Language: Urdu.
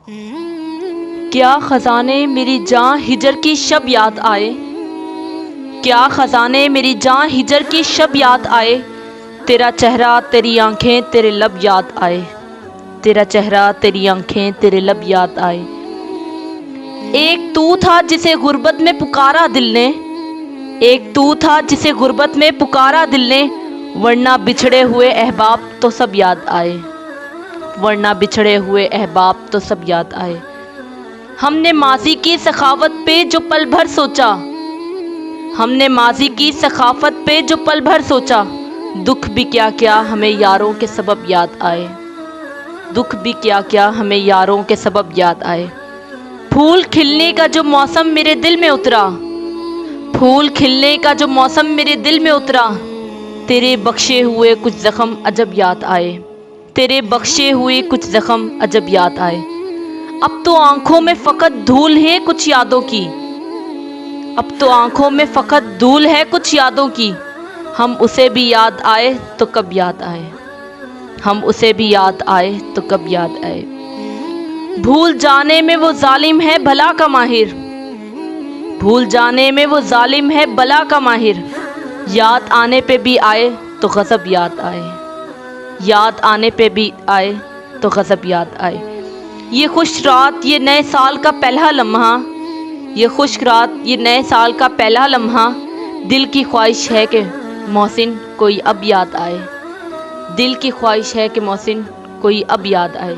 کیا خزانے میری جاں ہجر کی شب یاد آئے، کیا خزانے میری جاں ہجر کی شب یاد آئے، تیرا چہرہ تیری آنکھیں تیرے لب یاد آئے، تیرا چہرہ تیری آنکھیں تیرے لب یاد آئے۔ ایک تو تھا جسے غربت میں پکارا دل نے، ایک تو تھا جسے غربت میں پکارا دل نے، ورنہ بچھڑے ہوئے احباب تو سب یاد آئے، ورنہ بچھڑے ہوئے احباب تو سب یاد آئے۔ ہم نے ماضی کی سخاوت پہ جو پل بھر سوچا، ہم نے ماضی کی سخاوت پہ جو پل بھر سوچا، دکھ بھی کیا کیا ہمیں یاروں کے سبب یاد آئے، دکھ بھی کیا کیا ہمیں یاروں کے سبب یاد آئے۔ پھول کھلنے کا جو موسم میرے دل میں اترا، پھول کھلنے کا جو موسم میرے دل میں اترا، تیرے بخشے ہوئے کچھ زخم عجب یاد آئے، تیرے بخشے ہوئے کچھ زخم عجب یاد آئے۔ اب تو آنکھوں میں فقط دھول ہے کچھ یادوں کی، اب تو آنکھوں میں فقط دھول ہے کچھ یادوں کی، ہم اسے بھی یاد آئے تو کب یاد آئے، ہم اسے بھی یاد آئے تو کب یاد آئے۔ بھول جانے میں وہ ظالم ہے بھلا کا ماہر، بھول جانے میں وہ ظالم ہے بلا کا ماہر، یاد آنے پہ بھی آئے تو غضب یاد آئے، یاد آنے پہ بھی آئے تو غضب یاد آئے۔ یہ خوش رات یہ نئے سال کا پہلا لمحہ، یہ خوش رات یہ نئے سال کا پہلا لمحہ، دل کی خواہش ہے کہ محسن کوئی اب یاد آئے، دل کی خواہش ہے کہ محسن کوئی اب یاد آئے۔